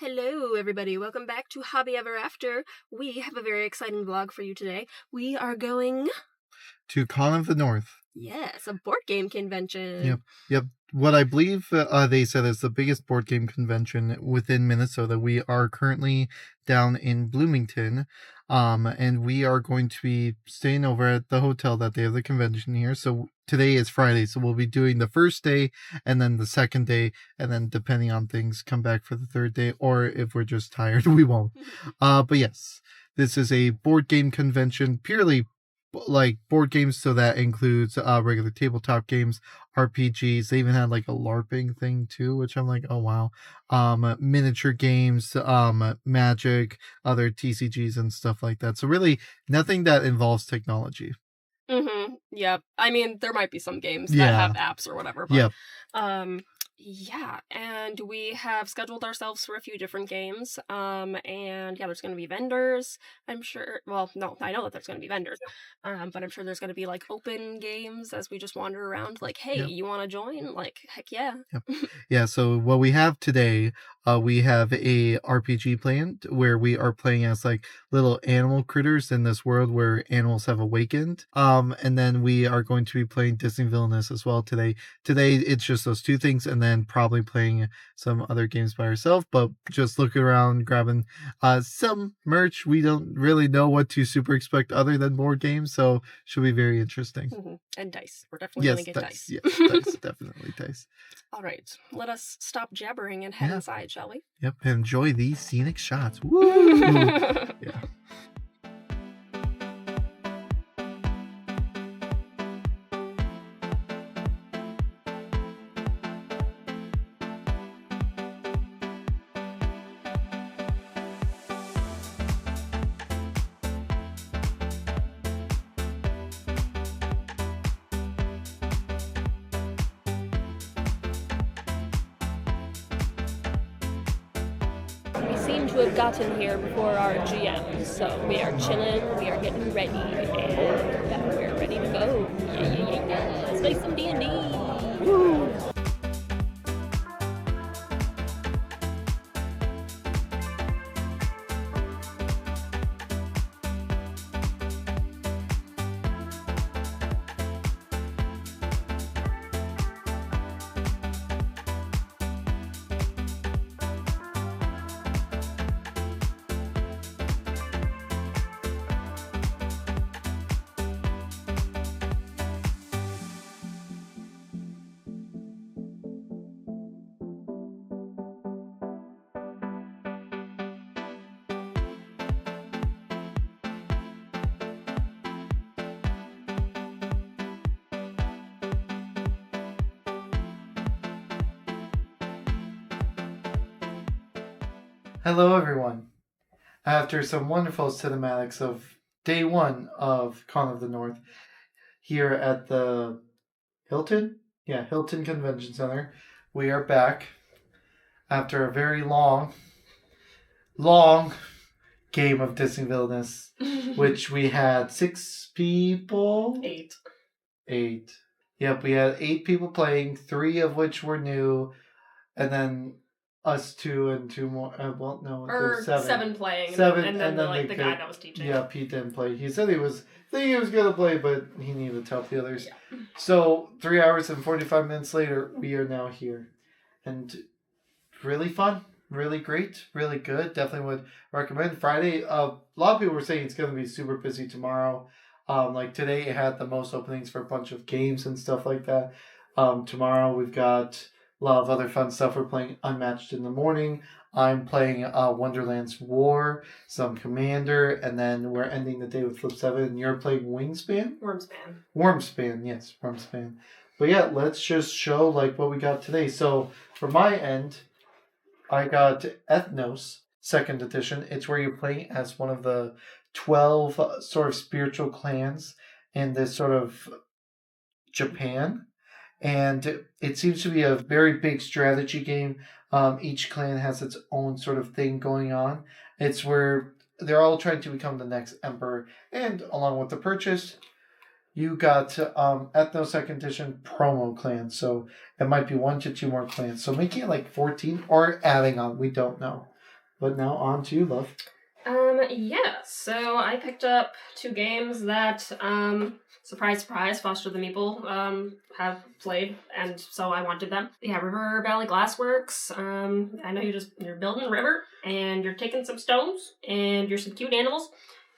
Hello, everybody. Welcome back to Hobby Ever After. We have a very exciting vlog for you today. We are going to Con of the North. Yes, a board game convention. Yep. What I believe they said is the biggest board game convention within Minnesota. We are currently down in Bloomington, and we are going to be staying over at the hotel that they have the convention here. So today is Friday, so we'll be doing the first day and then the second day, and then depending on things, come back for the third day, or if we're just tired, we won't. But yes, this is a board game convention, purely like board games, so that includes regular tabletop games, RPGs. They even had like a LARPing thing too, which I'm like, oh wow. Miniature games, magic, other TCGs and stuff like that. So really nothing that involves technology. Yep. I mean, there might be some games that have apps or whatever, but yeah, and we have scheduled ourselves for a few different games, and yeah, there's going to be vendors, I'm sure. Well, no, I know that there's going to be vendors, but I'm sure there's going to be, like, open games as we just wander around, like, hey, you want to join? Like, heck yeah. Yeah, so what we have today, we have a RPG planned where we are playing as, like, little animal critters in this world where animals have awakened, and then we are going to be playing Disney Villainous as well today. Today, it's just those two things, and then probably playing some other games by ourselves, but just looking around, grabbing some merch. We don't really know what to super expect other than board games, so should be very interesting. And dice. We're definitely going to get dice. Yes, dice, definitely dice. All right, let us stop jabbering and head inside, shall we? Yep, enjoy these scenic shots. Woo! Yeah. Seem to have gotten here before our GM, so we are chilling, we are getting ready, and yeah, we're ready to go. Yeah. Let's play some D&D. Woo! Hello everyone. After some wonderful cinematics of day one of Con of the North here at the Hilton Convention Center, we are back after a very long game of Disney Villainous, which we had 6 people? 8. Yep, we had 8 people playing, 3 of which were new, and then us 2 and 2 more. Well, no, or 7 playing. 7, and then the guy that was teaching. Yeah, Pete didn't play. He said he was thinking he was gonna play, but he needed to help the others. Yeah. So 3 hours and 45 minutes later, we are now here, and really fun, really great, really good. Definitely would recommend. Friday, a lot of people were saying it's gonna be super busy tomorrow. Like today, it had the most openings for a bunch of games and stuff like that. Tomorrow we've got a lot of other fun stuff. We're playing Unmatched in the morning. I'm playing Wonderland's War, some Commander, and then we're ending the day with Flip 7. And you're playing Wyrmspan? Wyrmspan, yes, Wyrmspan. But yeah, let's just show like what we got today. So for my end, I got Ethnos, 2nd edition. It's where you're playing as one of the 12 sort of spiritual clans in this sort of Japan. And it seems to be a very big strategy game. Each clan has its own sort of thing going on. It's where they're all trying to become the next emperor. And along with the purchase, you got Ethno 2nd edition promo clans. So it might be 1 to 2 more clans. So making it like 14 or adding on, we don't know. But now on to you, love. Yeah, so I picked up 2 games that, surprise, surprise, Foster the Meeple, have played, and so I wanted them. Yeah, River Valley Glassworks. I know you're building a river, and you're taking some stones, and you're some cute animals,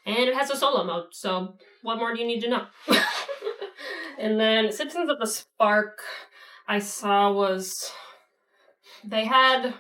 and it has a solo mode, so what more do you need to know? And then Citizens of the Spark, I saw they had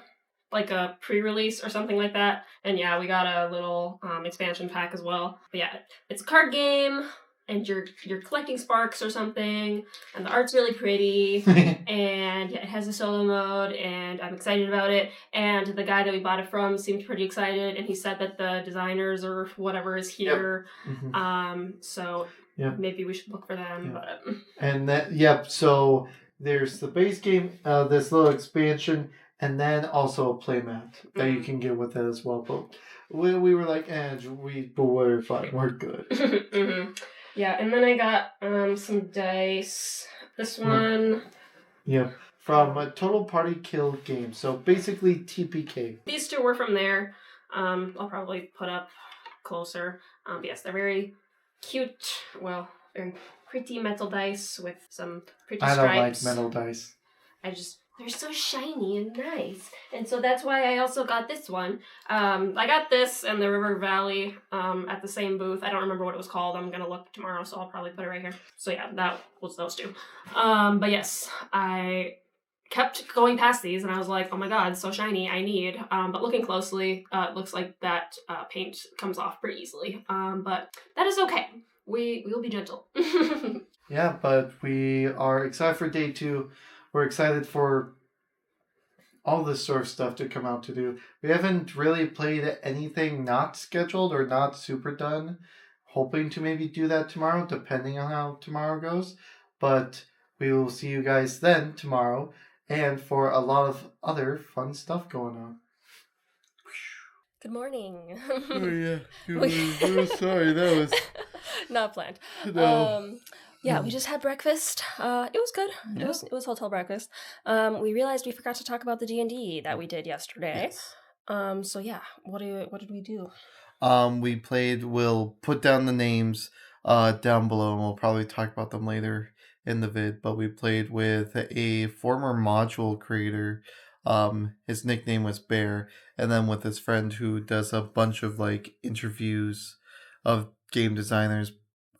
like a pre-release or something like that. And yeah, we got a little expansion pack as well. But yeah, it's a card game, and you're collecting sparks or something, and the art's really pretty, and yeah, it has a solo mode, and I'm excited about it. And the guy that we bought it from seemed pretty excited, and he said that the designers or whatever is here. Yep. So maybe we should look for them. Yep. But and that so there's the base game, this little expansion. And then also a playmat that you can get with it as well. But we were like, but we're fine. We're good. Mm-hmm. Yeah, and then I got some dice. This one. Yeah, from a Total Party Kill game. So basically TPK. These 2 were from there. I'll probably put up closer. Yes, they're very cute. Well, very pretty metal dice with some pretty stripes. I don't like metal dice. They're so shiny and nice. And so that's why I also got this one. I got this and the River Valley at the same booth. I don't remember what it was called. I'm going to look tomorrow, so I'll probably put it right here. So yeah, that was those 2. But yes, I kept going past these and I was like, oh my god, so shiny, I need. But looking closely, it looks like that paint comes off pretty easily. But that is okay. We will be gentle. Yeah, but we are excited for day 2. We're excited for all this sort of stuff to come out to do. We haven't really played anything not scheduled or not super done. Hoping to maybe do that tomorrow, depending on how tomorrow goes. But we will see you guys then tomorrow, and for a lot of other fun stuff going on. Good morning. Oh yeah. Oh, sorry, that was not planned. No. Yeah, we just had breakfast. It was good. Yeah. It was hotel breakfast. We realized we forgot to talk about the D&D that we did yesterday. Yes. So yeah, what did we do? We played. We'll put down the names down below, and we'll probably talk about them later in the vid. But we played with a former module creator. His nickname was Bear, and then with his friend who does a bunch of like interviews of game designers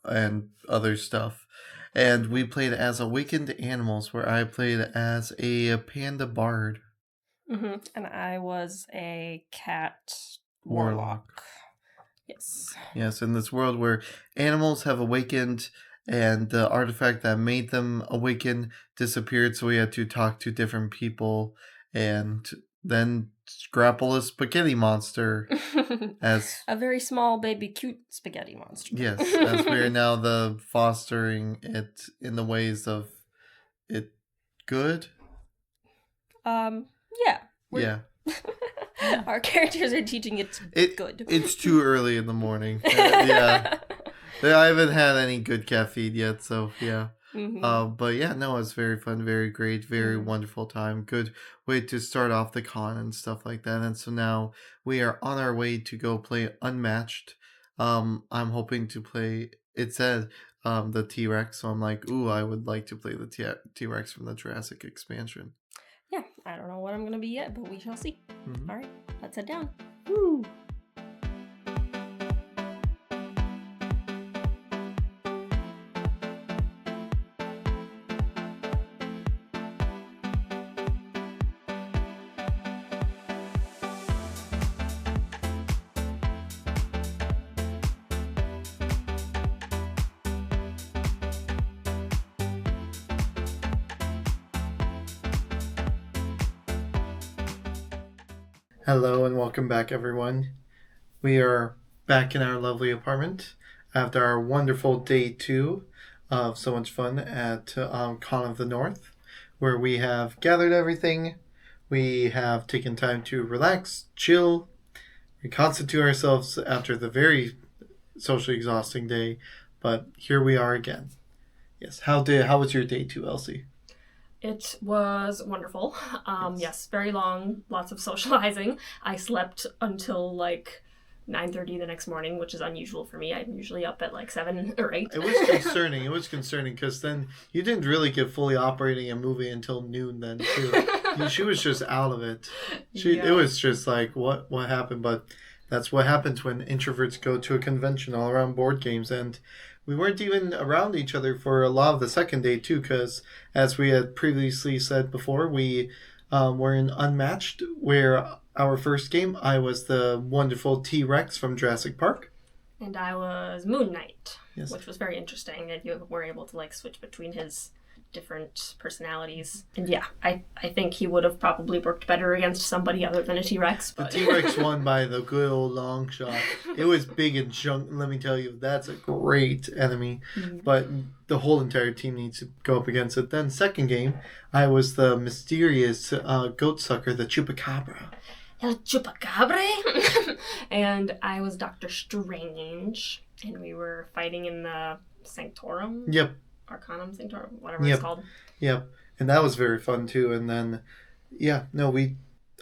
and other stuff. And we played as awakened animals, where I played as a panda bard. Mm-hmm. And I was a cat warlock. Yes. Yes, in this world where animals have awakened and the artifact that made them awaken disappeared, so we had to talk to different people and then grapple a spaghetti monster as a very small baby cute spaghetti monster. Yes, as we are now the fostering it in the ways of it good. Yeah. Yeah. Our characters are teaching it good. It's too early in the morning. Yeah. I haven't had any good caffeine yet, so yeah. Mm-hmm. But yeah, no, it's very fun, very great, very wonderful time. Good way to start off the con and stuff like that. And so now we are on our way to go play Unmatched. I'm hoping to play, it said the T-Rex, so I'm like, ooh, I would like to play the T-Rex from the Jurassic expansion. Yeah, I don't know what I'm going to be yet, but we shall see. Mm-hmm. All right, let's head down. Woo! Hello and welcome back, everyone. We are back in our lovely apartment after our wonderful day 2 of so much fun at Con of the North, where we have gathered everything. We have taken time to relax, chill, reconstitute ourselves after the very socially exhausting day. But here we are again. Yes. How was your day 2, Elsie? It was wonderful. Yes, very long, lots of socializing. I slept until like 9:30 the next morning, which is unusual for me. I'm usually up at like 7 or 8. It was concerning because then you didn't really get fully operating and moving until noon then too. She was just out of it. It was just like what happened, but that's what happens when introverts go to a convention all around board games. And we weren't even around each other for a lot of the second day too, because as we had previously said before, we were in Unmatched, where our first game, I was the wonderful T-Rex from Jurassic Park. And I was Moon Knight, which was very interesting. And you were able to like switch between his different personalities. And yeah, I think he would have probably worked better against somebody other than a T-Rex. But... The T-Rex won by the good old long shot. It was big and chunk. Let me tell you, that's a great enemy. Mm-hmm. But the whole entire team needs to go up against it. Then second game, I was the mysterious goat sucker, the Chupacabra. El Chupacabra! And I was Dr. Strange. And we were fighting in the Sanctorum. Yep. Arcanum Sanctorum, whatever it's called. Yep. And that was very fun too. And then,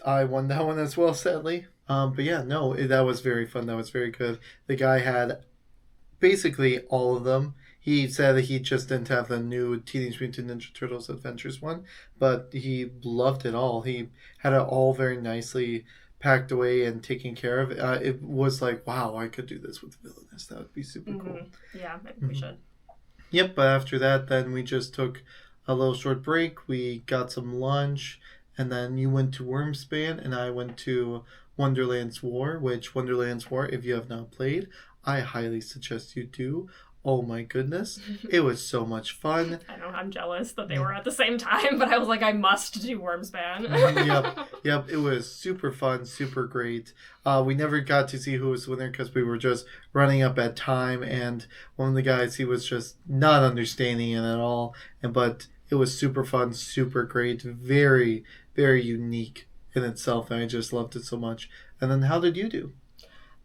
I won that one as well, sadly. That was very fun. That was very good. The guy had basically all of them. He said that he just didn't have the new Teenage Mutant Ninja Turtles Adventures one, but he loved it all. He had it all very nicely packed away and taken care of. It was like, wow, I could do this with Villainous. That would be super cool. Yeah, maybe we should. Yep, but after that, then we just took a little short break. We got some lunch, and then you went to Wyrmspan, and I went to Wonderland's War, which Wonderland's War, if you have not played, I highly suggest you do. Oh my goodness, it was so much fun. I know, I'm jealous that they were at the same time, but I was like, I must do Wyrmspan. Yep, it was super fun, super great. We never got to see who was the winner because we were just running up at time, and one of the guys, he was just not understanding it at all. But it was super fun, super great, very, very unique in itself, and I just loved it so much. And then how did you do?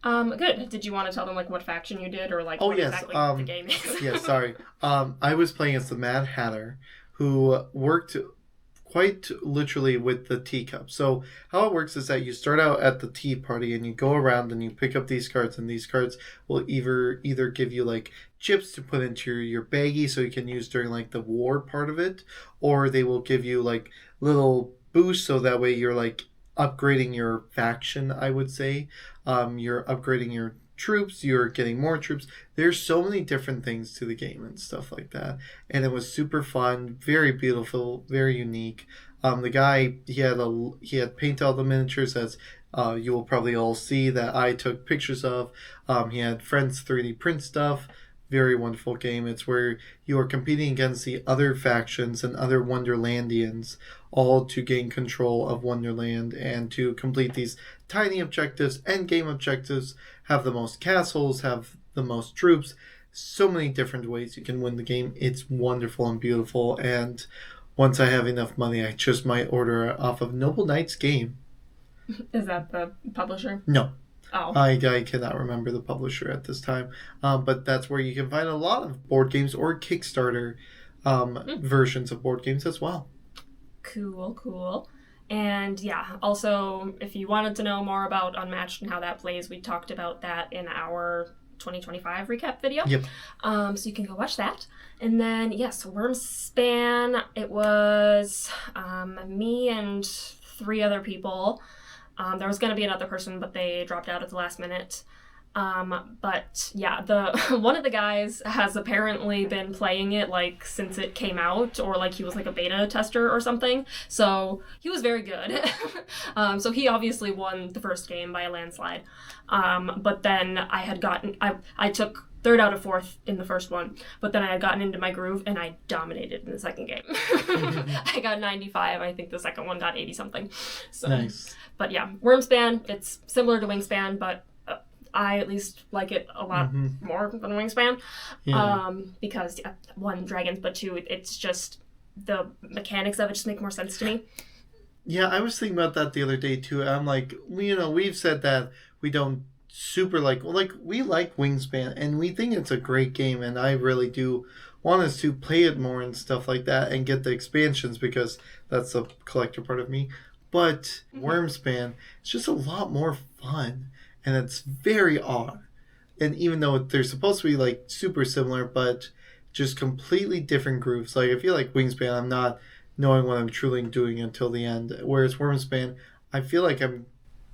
Good. Did you want to tell them like what faction you did or like exactly the game is? Yes, sorry. I was playing as the Mad Hatter, who worked quite literally with the teacup. So how it works is that you start out at the tea party and you go around and you pick up these cards, and these cards will either give you like chips to put into your baggie so you can use during like the war part of it, or they will give you like little boosts so that way you're like upgrading your faction, I would say. You're upgrading your troops, you're getting more troops. There's so many different things to the game and stuff like that. And it was super fun, very beautiful, very unique. The guy, he had painted all the miniatures, as you will probably all see, that I took pictures of. He had Friends 3D print stuff. Very wonderful game. It's where you are competing against the other factions and other Wonderlandians, all to gain control of Wonderland and to complete these tiny objectives, end game objectives, have the most castles, have the most troops. So many different ways you can win the game. It's wonderful and beautiful. And once I have enough money, I just might order it off of Noble Knight's Game. Is that the publisher? No. Oh. I cannot remember the publisher at this time. But that's where you can find a lot of board games or Kickstarter versions of board games as well. Cool. And yeah, also, if you wanted to know more about Unmatched and how that plays, we talked about that in our 2025 recap video. Yep. So you can go watch that. And then, yes, Wyrmspan, it was me and 3 other people. There was going to be another person, but they dropped out at the last minute. But yeah, one of the guys has apparently been playing it like since it came out, or like he was like a beta tester or something. So he was very good. So he obviously won the first game by a landslide. But then I took 3rd out of 4th in the first one, but then I had gotten into my groove and I dominated in the second game. I got 95. I think the second one got 80 something. So, nice. But yeah, Wyrmspan, it's similar to Wingspan, but I at least like it a lot more than Wingspan. Yeah. Because 1, dragons, but 2, it's just the mechanics of it just make more sense to me. Yeah, I was thinking about that the other day too. I'm like, we've said that we don't super we like Wingspan and we think it's a great game, and I really do One is to play it more and stuff like that and get the expansions because that's the collector part of me. But Wyrmspan, it's just a lot more fun and it's very odd. And even though they're supposed to be like super similar, but just completely different groups. Like I feel like Wingspan, I'm not knowing what I'm truly doing until the end. Whereas Wyrmspan, I feel like I'm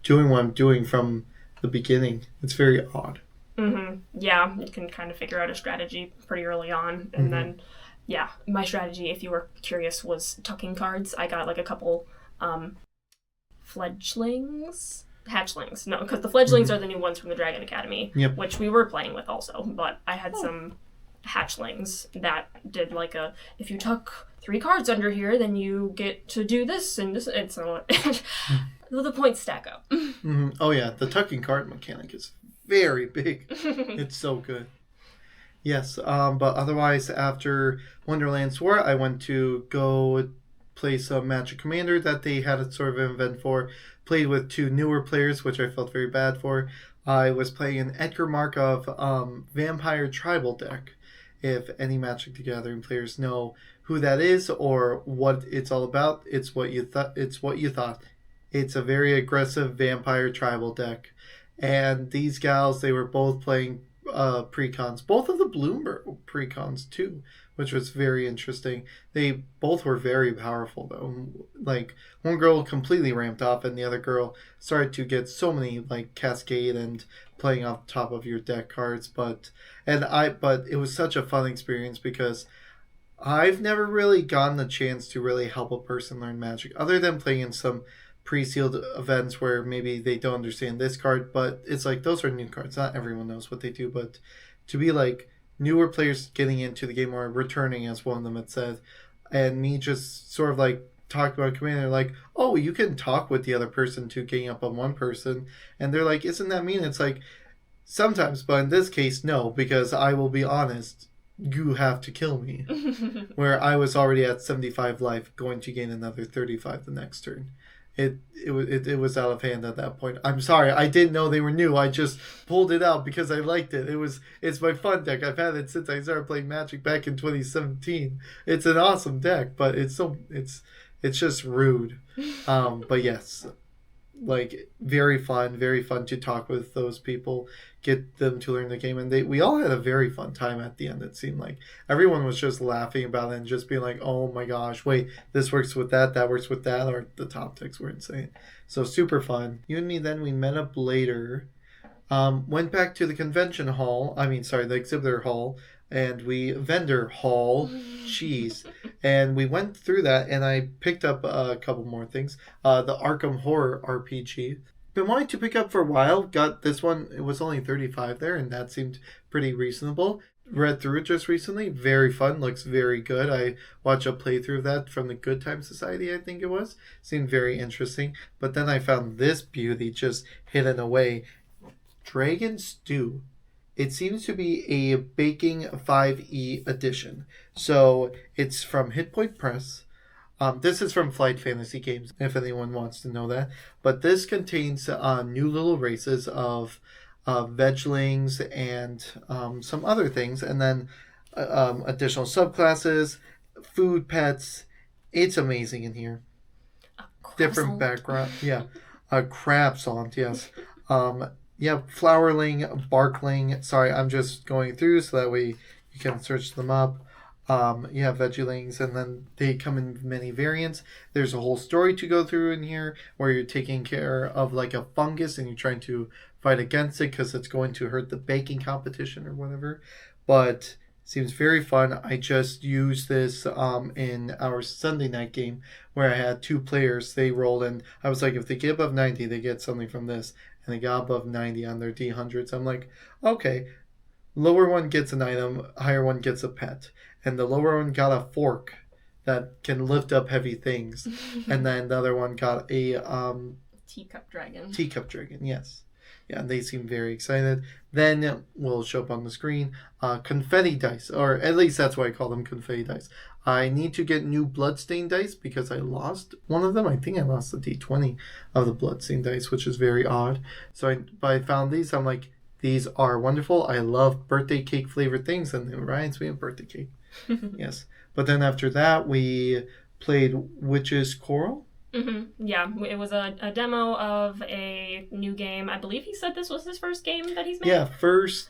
doing what I'm doing from the beginning. It's very odd. Mm-hmm. Yeah, you can kind of figure out a strategy pretty early on, and then, yeah, my strategy, if you were curious, was tucking cards. I got like a couple hatchlings. No, because the fledglings are the new ones from the Dragon Academy, which we were playing with also. But I had some hatchlings that did like if you tuck 3 cards under here, then you get to do this and this, and so the points stack up. Oh yeah, the tucking card mechanic is very big. It's so good. Yes, but otherwise, after Wonderland War, I went to go play some Magic Commander that they had a sort of an event for. Played with 2 newer players, which I felt very bad for. I was playing an Edgar Markov Vampire Tribal deck. If any Magic the Gathering players know who that is or what it's all about, it's what you thought. It's a very aggressive vampire tribal deck. And these gals, they were both playing precons. Both of the Bloomberg precons, too, which was very interesting. They both were very powerful, though. Like, one girl completely ramped up, and the other girl started to get so many, like, cascade and playing off the top of your deck cards. But it was such a fun experience because I've never really gotten the chance to really help a person learn Magic, other than playing in some pre-sealed events where maybe they don't understand this card, but it's like those are new cards. Not everyone knows what they do, but to be like newer players getting into the game or returning, as one of them had said, and me just sort of like talking about Commander, like, oh, you can talk with the other person to gang up on one person, and they're like, isn't that mean? It's like, sometimes, but in this case, no, because I will be honest, you have to kill me. Where I was already at 75 life, going to gain another 35 the next turn. It was out of hand at that point. I'm sorry, I didn't know they were new. I just pulled it out because I liked it. It's my fun deck. I've had it since I started playing Magic back in 2017. It's an awesome deck, but it's just rude. But yes, like very fun to talk with those people, get them to learn the game, and we all had a very fun time at the end. It seemed like everyone was just laughing about it and just being like, oh my gosh, wait, this works with that works with that, or the top decks were insane. So super fun. You and me, then we met up later, went back to the convention hall, the exhibitor hall, and vendor hall, jeez, and we went through that, and I picked up a couple more things. The Arkham Horror RPG. Been wanting to pick up for a while. Got this one. It was only $35 there, and that seemed pretty reasonable. Read through it just recently. Very fun. Looks very good. I watched a playthrough of that from the Good Time Society, I think it was. Seemed very interesting. But then I found this beauty just hidden away. Dragon Stew. It seems to be a Baking 5e edition. So it's from Hit Point Press. This is from Flight Fantasy Games, if anyone wants to know that. But this contains new little races of veglings and some other things. And then additional subclasses, food pets. It's amazing in here. Different background. Yeah. A crabsaunt, yes. Flowerling, barkling. Sorry, I'm just going through so that way you can search them up. You have Vegilings, and then they come in many variants. There's a whole story to go through in here where you're taking care of like a fungus and you're trying to fight against it because it's going to hurt the baking competition or whatever. But seems very fun. I just used this in our Sunday night game where I had 2 players. They rolled, and I was like, if they get above 90, they get something from this. And they got above 90 on their D100s. I'm like, okay, lower one gets an item, higher one gets a pet. And the lower one got a fork that can lift up heavy things. And then the other one got a teacup dragon. Teacup dragon, yes. Yeah, and they seem very excited. Then will show up on the screen confetti dice, or at least that's why I call them confetti dice. I need to get new bloodstain dice because I lost one of them. I think I lost the D20 of the bloodstain dice, which is very odd. So I found these. I'm like, these are wonderful. I love birthday cake flavored things, and it reminds me of birthday cake. Yes. But then after that, we played Witch's Quarrel. Mm-hmm. Yeah, it was a demo of a new game. I believe he said this was his first game that he's made. Yeah, first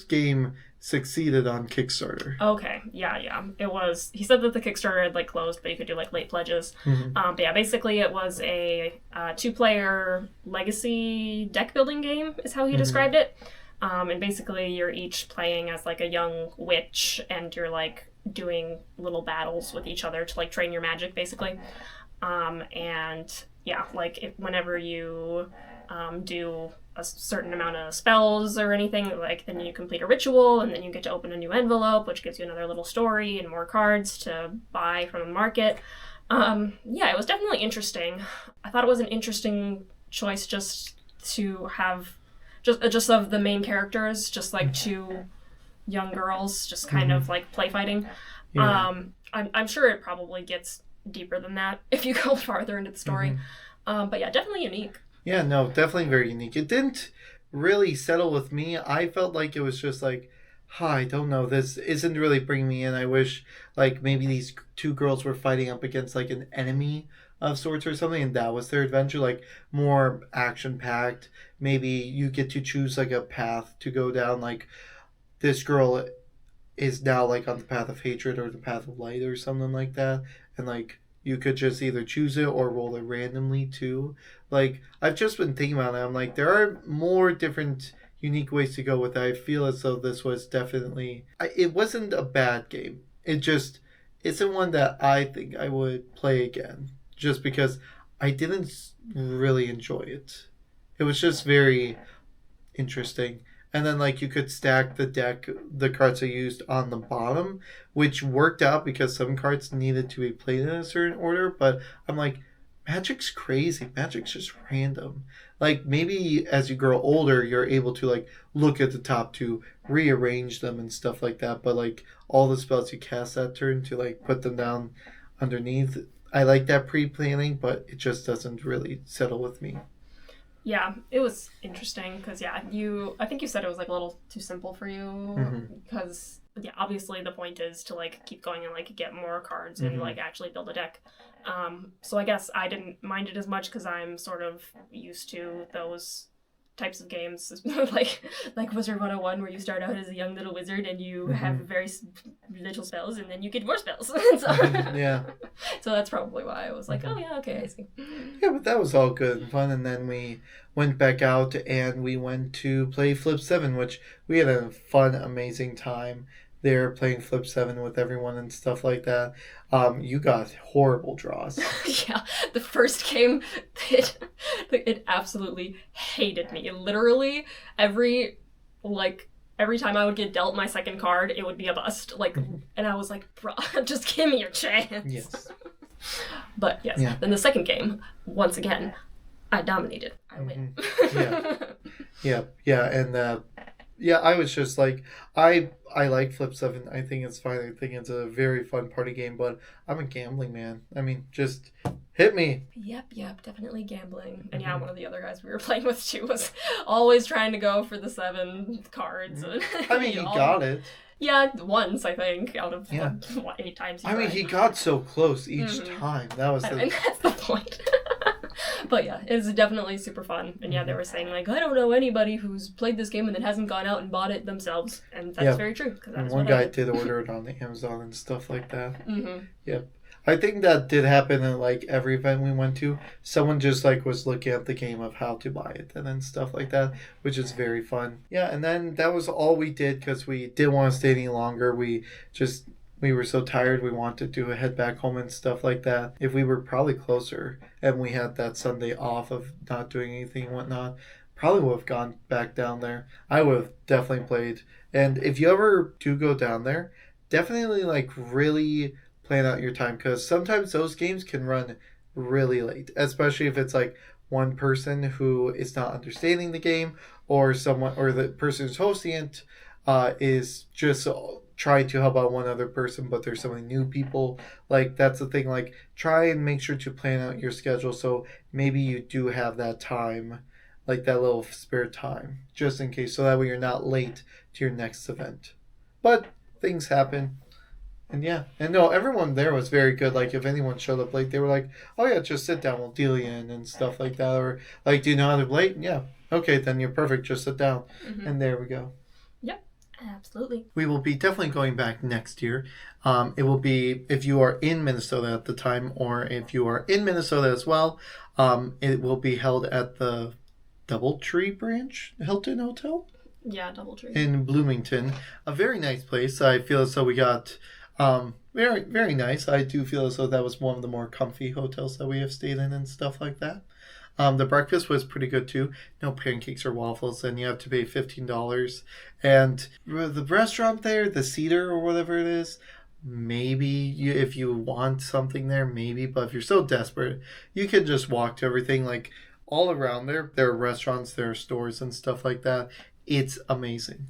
game succeeded on Kickstarter. Okay, yeah. It was. He said that the Kickstarter had like closed, but you could do like late pledges. Mm-hmm. But yeah, basically it was a 2-player legacy deck building game, is how he described it. And basically you're each playing as like a young witch, and you're like doing little battles with each other to like train your magic, basically. And yeah, like whenever you do a certain amount of spells or anything, like then you complete a ritual, and then you get to open a new envelope, which gives you another little story and more cards to buy from the market. Yeah, it was definitely interesting. I thought it was an interesting choice just to have just of the main characters, just like 2 young girls, just kind of like play fighting. Yeah. I'm sure it probably gets deeper than that if you go farther into the story. But yeah, definitely unique. Yeah, no, definitely very unique. It didn't really settle with me. I felt like it was just like, I don't know, this isn't really bringing me in. I wish like maybe these 2 girls were fighting up against like an enemy of sorts or something, and that was their adventure, like more action packed. Maybe you get to choose like a path to go down, like this girl is now like on the path of hatred or the path of light or something like that, and like you could just either choose it or roll it randomly too. Like I've just been thinking about it, I'm like there are more different unique ways to go with it. I feel as though this was definitely it wasn't a bad game, it just isn't one that I think I would play again, just because I didn't really enjoy it. It was just very interesting. And then like you could stack the cards I used on the bottom, which worked out because some cards needed to be played in a certain order. But I'm like, Magic's crazy. Magic's just random. Like maybe as you grow older, you're able to like look at the top to rearrange them and stuff like that. But like all the spells you cast that turn to like put them down underneath, I like that pre-planning, but it just doesn't really settle with me. Yeah, it was interesting because I think you said it was like a little too simple for you because obviously the point is to like keep going and like get more cards and like actually build a deck. So I guess I didn't mind it as much because I'm sort of used to those types of games like Wizard 101, where you start out as a young little wizard and you have very little spells and then you get more spells. Yeah. So that's probably why I was like, oh yeah, okay, I see. Yeah, but that was all good and fun, and then we went back out and we went to play Flip 7, which we had a fun, amazing time there playing Flip 7 with everyone and stuff like that. You got horrible draws. Yeah, the first game, it absolutely hated me. Literally, every time I would get dealt my second card, it would be a bust. And I was like, bro, just give me your chance. Yes. But yes, then the second game, once again, I dominated. I win. Yeah, and I was just like, I like Flip 7. I think it's fine. I think it's a very fun party game, but I'm a gambling man. I mean, just hit me. Yep, definitely gambling. And one of the other guys we were playing with too was always trying to go for the 7 cards. I mean, he got it. Yeah, once, I think, out of 8 times he tried. He got so close each time. That was and that's the point. But yeah, it's definitely super fun. And they were saying, like, I don't know anybody who's played this game and then hasn't gone out and bought it themselves. And that's very true. And one guy did order it on Amazon and stuff like that. Yep. I think that did happen in like every event we went to. Someone just like was looking at the game of how to buy it and then stuff like that, which is very fun. Yeah, and then that was all we did because we didn't want to stay any longer. We were so tired we wanted to head back home and stuff like that. If we were probably closer and we had that Sunday off of not doing anything and whatnot, probably would have gone back down there. I would have definitely played. And if you ever do go down there, definitely like really plan out your time, because sometimes those games can run really late, especially if it's like one person who is not understanding the game, or the person who's hosting it is just trying to help out one other person, but there's so many new people. Like that's the thing, like try and make sure to plan out your schedule so maybe you do have that time, like that little spare time, just in case, so that way you're not late to your next event. But things happen. And no, everyone there was very good. Like, if anyone showed up late, they were like, "Oh yeah, just sit down, we'll deal you in," and stuff like that. Or like, "Do you know how to play?" Yeah, okay, then you're perfect. Just sit down, and there we go. Yep, absolutely. We will be definitely going back next year. It will be if you are in Minnesota at the time, or if you are in Minnesota as well. It will be held at the DoubleTree Branch Hilton Hotel. Yeah, DoubleTree in Bloomington. A very nice place. I feel as though we got very, very nice. I do feel as though that was one of the more comfy hotels that we have stayed in and stuff like that. The breakfast was pretty good too. No pancakes or waffles, and you have to pay $15. And the restaurant there, the Cedar or whatever it is, maybe if you want something there, maybe. But if you're so desperate, you can just walk to everything. Like all around there are restaurants, there are stores and stuff like that. It's amazing.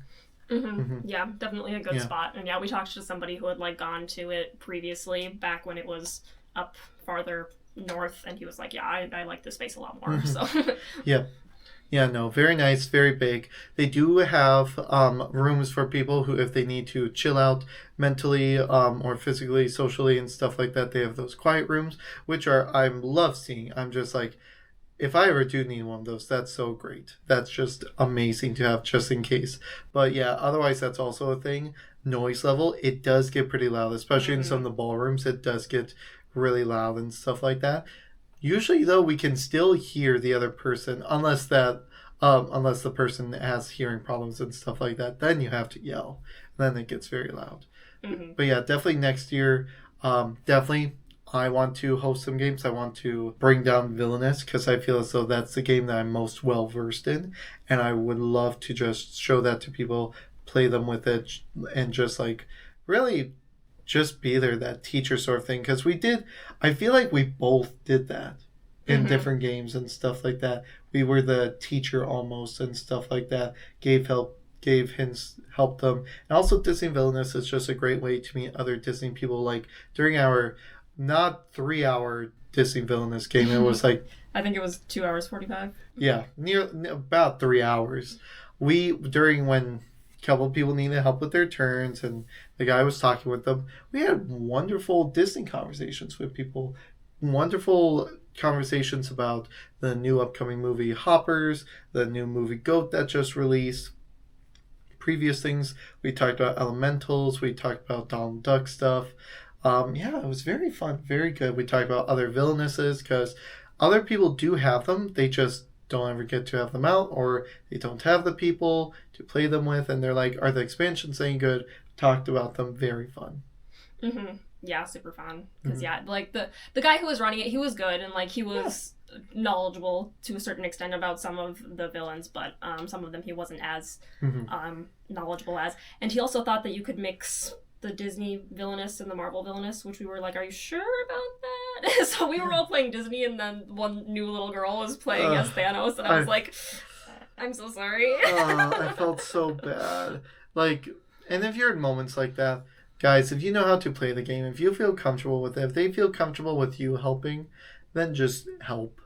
Yeah, definitely a good spot. And yeah, we talked to somebody who had like gone to it previously back when it was up farther north, and he was like, yeah, I like this space a lot more. So yeah, no, very nice, very big. They do have rooms for people who, if they need to chill out mentally or physically, socially and stuff like that. They have those quiet rooms, which I love seeing. I'm just like, if I ever do need one of those, that's so great. That's just amazing to have just in case. But yeah, otherwise that's also a thing. Noise level, it does get pretty loud, especially in some of the ballrooms. It does get really loud and stuff like that. Usually though, we can still hear the other person unless the person has hearing problems and stuff like that. Then you have to yell. Then it gets very loud. But yeah, definitely next year, definitely I want to host some games. I want to bring down Villainous because I feel as though that's the game that I'm most well versed in. And I would love to just show that to people, play them with it, and just like really just be there, that teacher sort of thing. Because I feel like we both did that in different games and stuff like that. We were the teacher almost and stuff like that. Gave hints, helped them. And also Disney Villainous is just a great way to meet other Disney people. Like during our not 3-hour Disney Villainous game. It was like I think it was 2 hours 45. Yeah, about 3 hours. During when a couple of people needed help with their turns, and the guy was talking with them, we had wonderful Disney conversations with people. Wonderful conversations about the new upcoming movie Hoppers, the new movie Goat that just released. Previous things, we talked about Elementals, we talked about Donald Duck stuff. Yeah, it was very fun, very good. We talked about other villainesses because other people do have them. They just don't ever get to have them out, or they don't have the people to play them with. And they're like, are the expansions any good? Talked about them. Very fun. Yeah, super fun. Because yeah, like the guy who was running it, he was good, and like he was knowledgeable to a certain extent about some of the villains, but some of them he wasn't as knowledgeable as. And he also thought that you could mix the Disney villainous and the Marvel villainous, which we were like, are you sure about that? So we were all playing Disney, and then one new little girl was playing as Thanos, and I was like, I'm so sorry. I felt so bad. Like, and if you're in moments like that, guys, if you know how to play the game, if you feel comfortable with it, if they feel comfortable with you helping, then just help.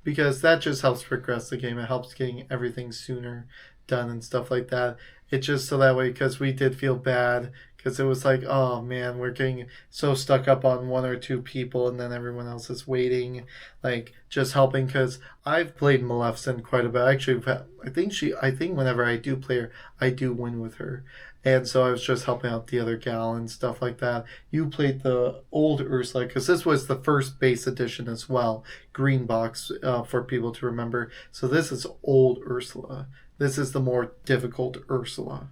Because that just helps progress the game. It helps getting everything sooner done and stuff like that. It's just so that way, because we did feel bad, because it was like, oh man, we're getting so stuck up on one or two people, and then everyone else is waiting, like just helping. Because I've played Maleficent quite a bit. Actually, I think whenever I do play her, I do win with her, and so I was just helping out the other gal and stuff like that. You played the old Ursula, because this was the first base edition as well, green box for people to remember. So this is old Ursula. This is the more difficult Ursula.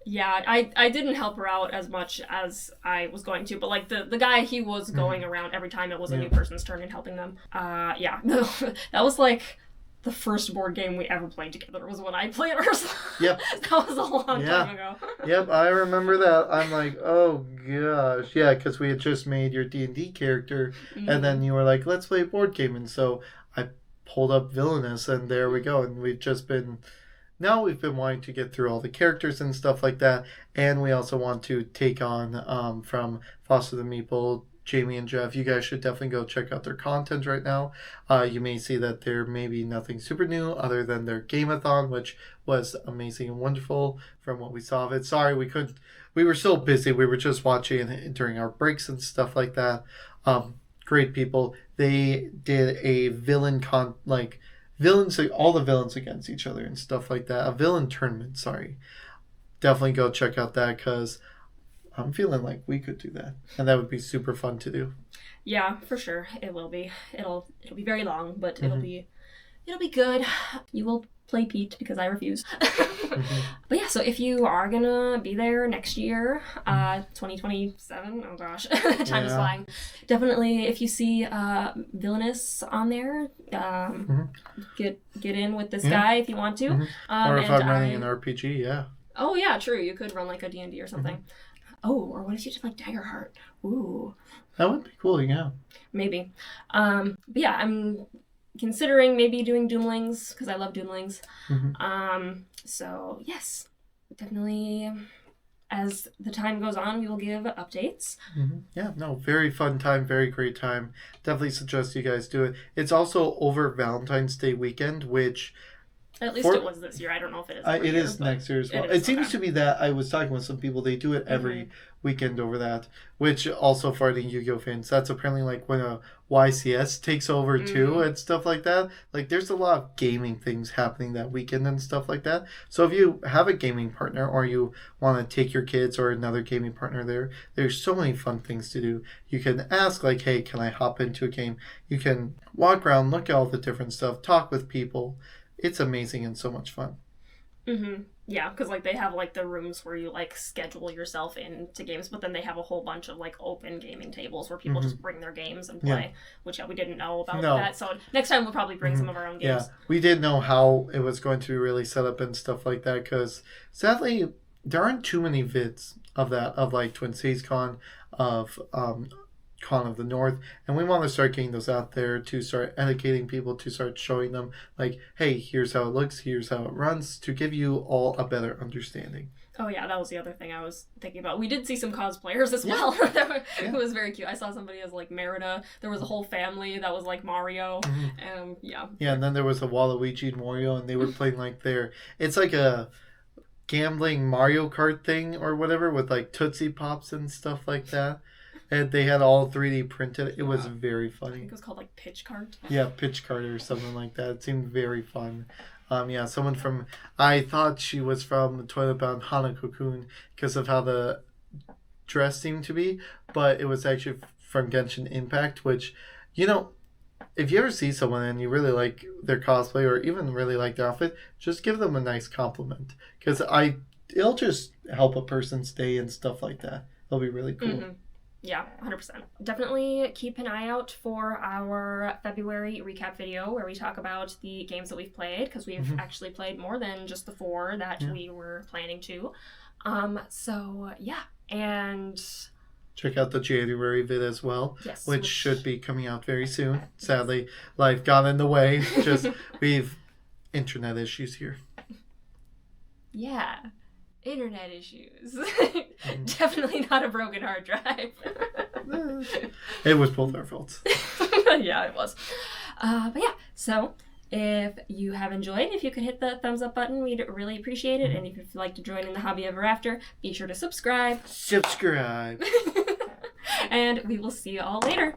Yeah, I didn't help her out as much as I was going to, but like the guy, he was going around every time it was a new person's turn and helping them. Yeah, that was like the first board game we ever played together was when I played Ursula. Yep. That was a long time ago. Yep, I remember that. I'm like, oh gosh, yeah, because we had just made your D&D character, and then you were like, let's play a board game, and so I pulled up Villainous, and there we go, and we've been wanting to get through all the characters and stuff like that, and we also want to take on from Foster the Meeple Jamie and Jeff, you guys should definitely go check out their content right now. You may see that there may be nothing super new other than their Gameathon, which was amazing and wonderful from what we saw of it. Sorry, we were so busy. We were just watching during our breaks and stuff like that. Great people. They did a villains, all the villains against each other and stuff like that. A villain tournament, sorry. Definitely go check out that because I'm feeling like we could do that. And that would be super fun to do. Yeah, for sure. It will be. It'll be very long, but it'll be good. You will play Pete because I refuse. But yeah, so if you are gonna be there next year, 2027, oh gosh, time is flying. Definitely, if you see Villainous on there, get in with this guy if you want to. Or if I'm running an RPG, yeah. Oh yeah, true. You could run like a D&D or something. Oh, or what if you did like Daggerheart? Ooh. That would be cool, yeah. Maybe. But yeah, I'm considering maybe doing Doomlings because I love Doomlings. So yes, definitely as the time goes on, we will give updates. Yeah, no, very fun time, very great time. Definitely suggest you guys do it. It's also over Valentine's Day weekend, which... At least it was this year. I don't know if it is. It is next year as well. It seems to be that I was talking with some people. They do it every weekend over that, which also for the Yu-Gi-Oh fans, that's apparently like when a YCS takes over too and stuff like that. Like there's a lot of gaming things happening that weekend and stuff like that. So if you have a gaming partner or you want to take your kids or another gaming partner there, there's so many fun things to do. You can ask like, hey, can I hop into a game? You can walk around, look at all the different stuff, talk with people. It's amazing and so much fun. Yeah, because like they have like the rooms where you like schedule yourself into games, but then they have a whole bunch of like open gaming tables where people just bring their games and play, which we didn't know about that. So next time we'll probably bring some of our own games. Yeah, we didn't know how it was going to be really set up and stuff like that because sadly there aren't too many vids of that, of like Twin Cities Con, of Con of the North, and we want to start getting those out there to start educating people, to start showing them like, hey, here's how it looks, here's how it runs, to give you all a better understanding. Oh yeah, that was the other thing I was thinking about. We did see some cosplayers as well. It was very cute. I saw somebody as like Merida. There was a whole family that was like Mario. Yeah, and then there was a Waluigi and Wario, and they were playing like it's like a gambling Mario Kart thing or whatever with like Tootsie Pops and stuff like that. And they had all 3D printed. It was very funny. I think it was called like Pitch Cart. Yeah, Pitch Cart or something like that. It seemed very fun. Someone from... I thought she was from Toilet Bound Hana Cocoon because of how the dress seemed to be. But it was actually from Genshin Impact, which, if you ever see someone and you really like their cosplay or even really like their outfit, just give them a nice compliment. Because it'll just help a person stay and stuff like that. It'll be really cool. Yeah, 100%. Definitely keep an eye out for our February recap video where we talk about the games that we've played, because we've actually played more than just the 4 that we were planning to. And check out the January vid as well, which should be coming out very soon. Sadly, life got in the way. We've internet issues here. Yeah. Internet issues. Definitely not a broken hard drive. It was both our faults. Yeah, it was. So if you have enjoyed, if you could hit the thumbs up button, we'd really appreciate it. And if you'd like to join in the hobby ever after, be sure to subscribe. And we will see you all later.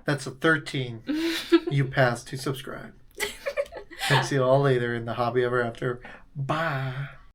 That's a 13. You passed to subscribe. And see you all later in the hobby ever after. Bye.